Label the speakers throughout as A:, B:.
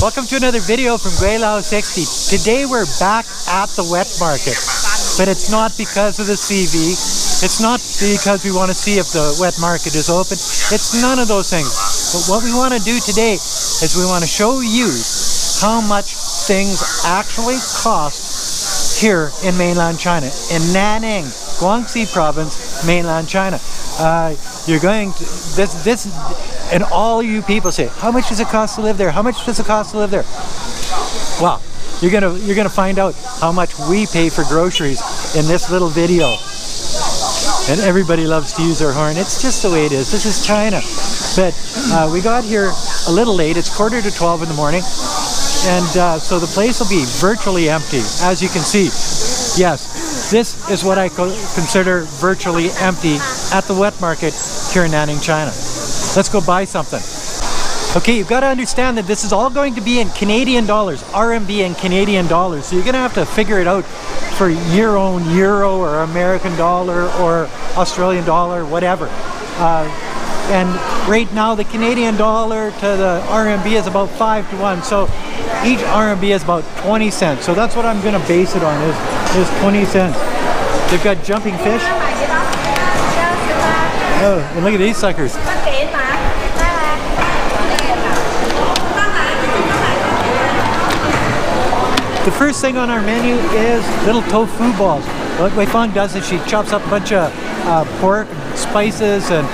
A: Welcome to another video from Gweilo 60. Today we're back at the wet market, but it's not because of the CV. It's not because we want to see if the wet market is open. It's none of those things. But what we want to do today is we want to show you how much things actually cost here in mainland China, in Nanning, Guangxi province, mainland China. You're going to this and all you people say, how much does it cost to live there? How much does it cost to live there? Well, you're gonna find out how much we pay for groceries in this little video. And everybody loves to use their horn. It's just the way it is. This is China. But we got here a little late. It's 11:45 in the morning. And so the place will be virtually empty, as you can see. Yes, this is what I consider virtually empty at the wet market here in Nanning, China. Let's go buy something. Okay, you've got to understand that this is all going to be in Canadian dollars, RMB and Canadian dollars. So you're going to have to figure it out for your own euro or American dollar or Australian dollar, whatever. And right now the Canadian dollar to the RMB is about 5 to 1. So each RMB is about 20 cents. So that's what I'm going to base it on, is 20 cents. They've got jumping fish. Oh, and look at these suckers. The first thing on our menu is little tofu balls. What Wei Fang does is she chops up a bunch of pork, spices, and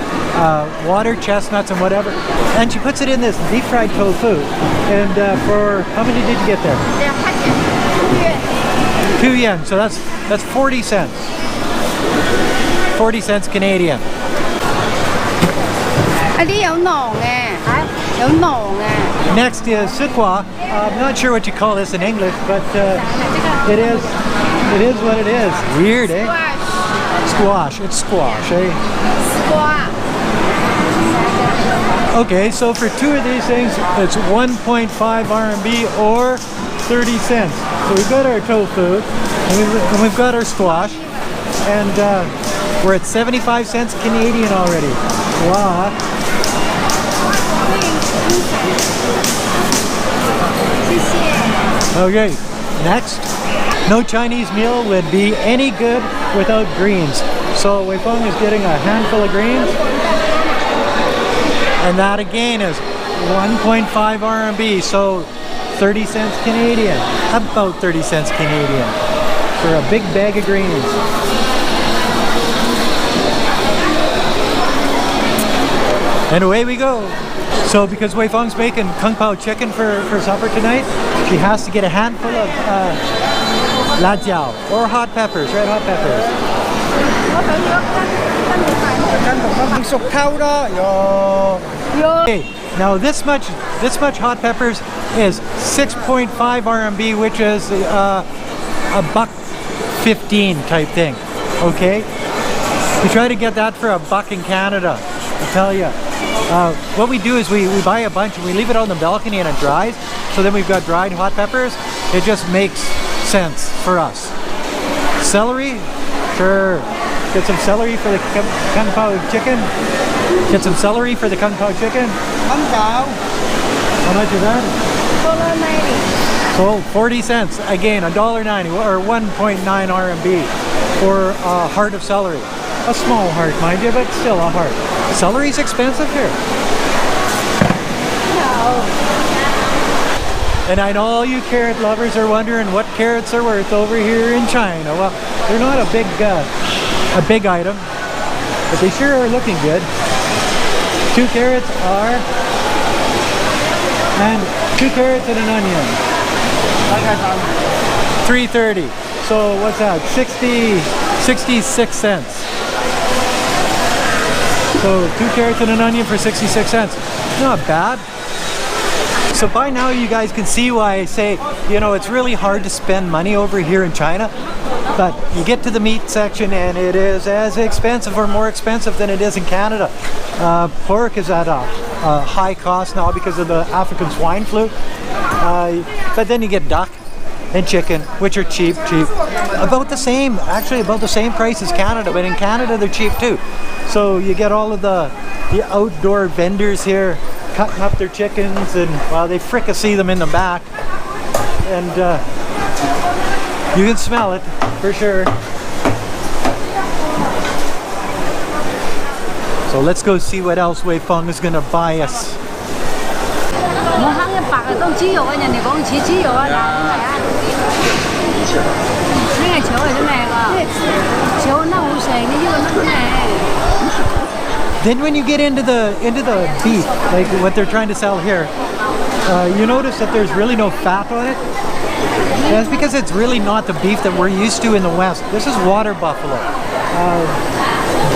A: water chestnuts and whatever, and she puts it in this deep fried tofu. And for how many did you get there? 2 yen. So that's 40 cents. 40 cents Canadian. Next is sukwa. I'm not sure what you call this in English, but it is what it is. Weird, eh? Squash. It's squash, eh? Okay, so for 2 of these things, it's 1.5 RMB or 30 cents. So we've got our tofu, and we've got our squash, and we're at 75 cents Canadian already. Wow. Okay, next. No Chinese meal would be any good without greens. So Wei Fang is getting a handful of greens. And that again is 1.5 RMB, so 30 cents Canadian. About 30 cents Canadian for a big bag of greens. And away we go. So because Wei Fang's making kung pao chicken for supper tonight, she has to get a handful of la jiao, or hot peppers, red hot peppers. Okay, now this much hot peppers is 6.5 RMB, which is a $1.15 type thing. Okay, we try to get that for $1 in Canada, I tell you. What we do is we buy a bunch and we leave it on the balcony and it dries. So then we've got dried hot peppers. It just makes sense for us. Celery, sure. Get some celery for the kung pao chicken. Get some celery for the kung pao chicken. Kung pao. How much is that? $1.90. So 40 cents. Again, $1.90 or 1.9 RMB for a heart of celery. A small heart, mind you, but still a heart. Celery's expensive here. No. And I know all you carrot lovers are wondering what carrots are worth over here in China. Well, they're not a big item, but they sure are looking good. 2 carrots are, and 2 carrots and an onion. 3.30. So what's that? 66 cents. So 2 carrots and an onion for 66 cents. Not bad. So by now you guys can see why I say, you know, it's really hard to spend money over here in China. But you get to the meat section and it is as expensive or more expensive than it is in Canada. Pork is at a high cost now because of the African swine flu. But then you get duck and chicken, which are cheap. About the same, actually about the same price as Canada, but in Canada they're cheap too. So you get all of the outdoor vendors here cutting up their chickens, and well, they fricassee them in the back, and you can smell it for sure. So let's go see what else Wei Feng is gonna buy us. Then when you get into the beef, like what they're trying to sell here, you notice that there's really no fat on it. And that's because it's really not the beef that we're used to in the West. This is water buffalo.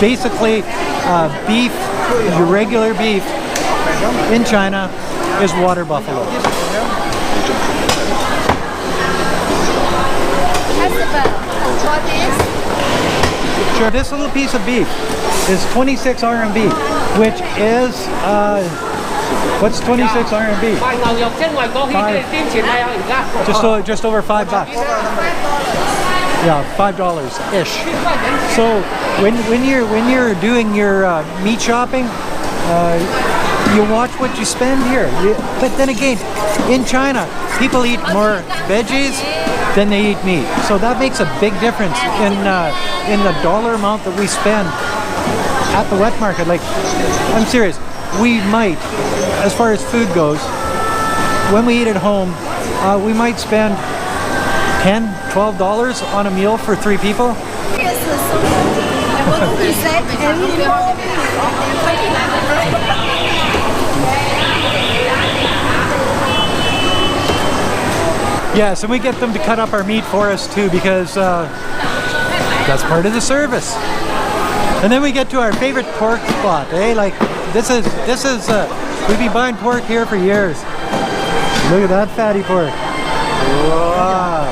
A: Basically, beef, regular beef in China is water buffalo. Sure, this little piece of beef is 26 RMB, which is, what's 26 RMB? Just over $5. Yeah, $5-ish. So when you're doing your meat shopping, you watch what you spend here. But then again, in China, people eat more veggies than they eat meat. So that makes a big difference in the dollar amount that we spend at the wet market. Like, I'm serious, we might, as far as food goes, when we eat at home, we might spend $10, $12 on a meal for 3 people. Yes, and we get them to cut up our meat for us too, because that's part of the service. And then we get to our favorite pork spot. Eh? Like this is we've been buying pork here for years. Look at that fatty pork. Wow.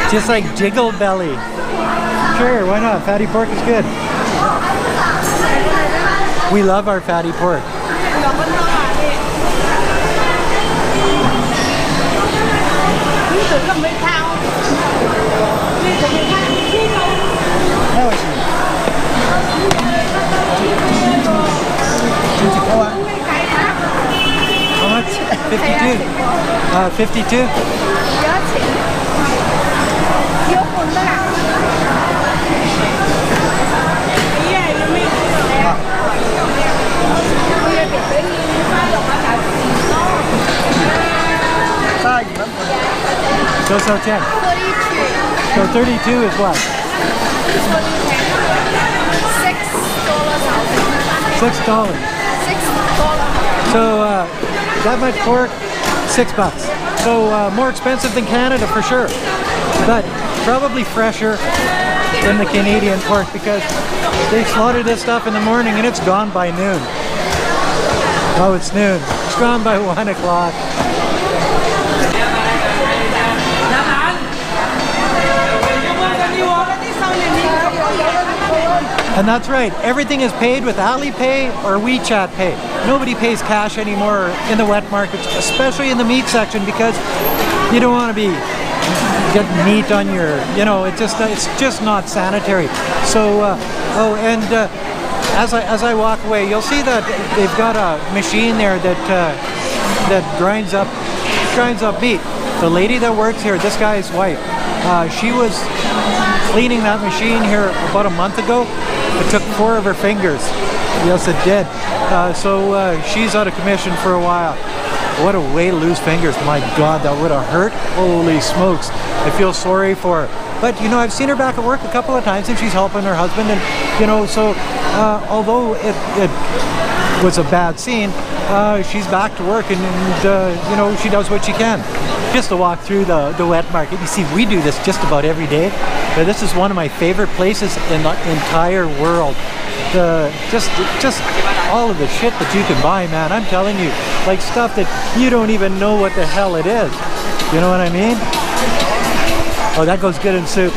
A: Just like jiggle belly. Sure, why not? Fatty pork is good. We love our fatty pork. How much? 52? 52? So 10. 32. So 32 is what? $6. $6. So that much pork, $6. So more expensive than Canada for sure, but probably fresher than the Canadian pork, because they slaughter this stuff in the morning and it's gone by noon. Oh, it's noon. It's gone by 1 o'clock. And that's right, everything is paid with Alipay or WeChat Pay. Nobody pays cash anymore in the wet markets, especially in the meat section, because you don't want to be getting meat on your, you know, it's just not sanitary. So, as I walk away, you'll see that they've got a machine there that grinds up meat. The lady that works here, this guy's wife, she was cleaning that machine here about a month ago. It took 4 of her fingers. Yes, it did. So she's out of commission for a while. What a way to lose fingers. My God, that would have hurt. Holy smokes. I feel sorry for her. But, you know, I've seen her back at work a couple of times, and she's helping her husband. And, you know, so although it was a bad scene, she's back to work, and you know, she does what she can. Just to walk through the wet market. You see, we do this just about every day. But this is one of my favorite places in the entire world. Just all of the shit that you can buy, man. I'm telling you, like stuff that you don't even know what the hell it is. You know what I mean? Oh, that goes good in soup.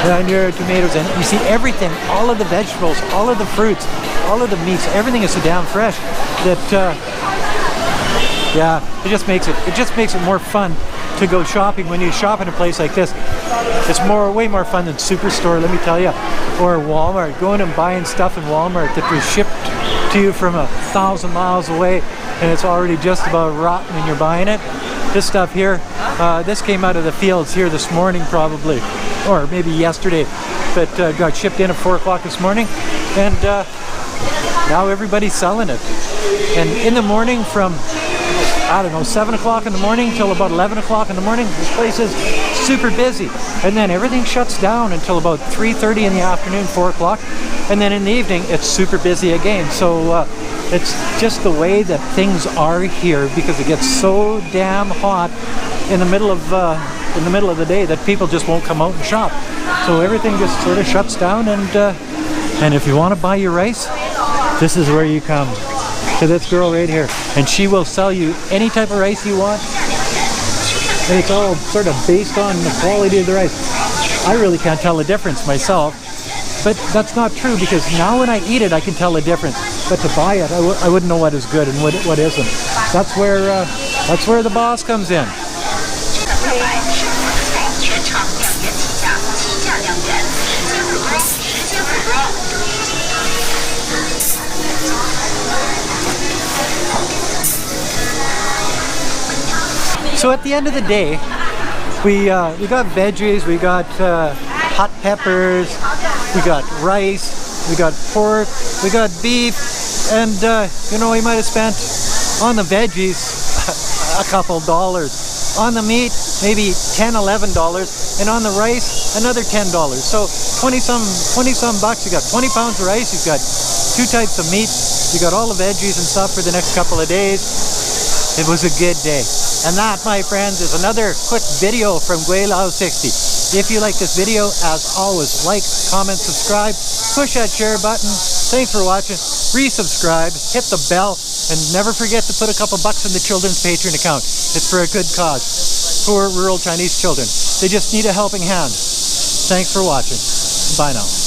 A: And your tomatoes, and you see everything, all of the vegetables, all of the fruits, all of the meats, everything is so damn fresh that yeah, it just makes it more fun to go shopping. When you shop in a place like this, it's way more fun than Superstore, let me tell you, or Walmart. Going and buying stuff in Walmart that was shipped to you from 1,000 miles away, and it's already just about rotten when you're buying it. This stuff here, this came out of the fields here this morning probably, or maybe yesterday, but got shipped in at 4 o'clock this morning, and now everybody's selling it. And in the morning from, I don't know, 7 o'clock in the morning till about 11 o'clock in the morning, this place is super busy. And then everything shuts down until about 3:30 in the afternoon, 4 o'clock. And then in the evening, it's super busy again. So it's just the way that things are here, because it gets so damn hot in the middle of the day that people just won't come out and shop. So everything just sort of shuts down, and if you want to buy your rice, this is where you come. To this girl right here, and she will sell you any type of rice you want, and it's all sort of based on the quality of the rice. I really can't tell the difference myself, but that's not true, because now when I eat it I can tell the difference, but to buy it I wouldn't know what is good and what isn't. That's where the boss comes in. So at the end of the day, we got veggies, we got hot peppers, we got rice, we got pork, we got beef, and you know, we might have spent on the veggies a couple dollars. On the meat, maybe $10, $11, and on the rice, another $10. So 20 some bucks. You got 20 pounds of rice, you've got 2 types of meat, you got all the veggies and stuff for the next couple of days. It was a good day. And that, my friends, is another quick video from Gweilo 60. If you like this video, as always, like, comment, subscribe, push that share button. Thanks for watching. Resubscribe, hit the bell, and never forget to put a couple bucks in the children's Patreon account. It's for a good cause. Poor rural Chinese children. They just need a helping hand. Thanks for watching. Bye now.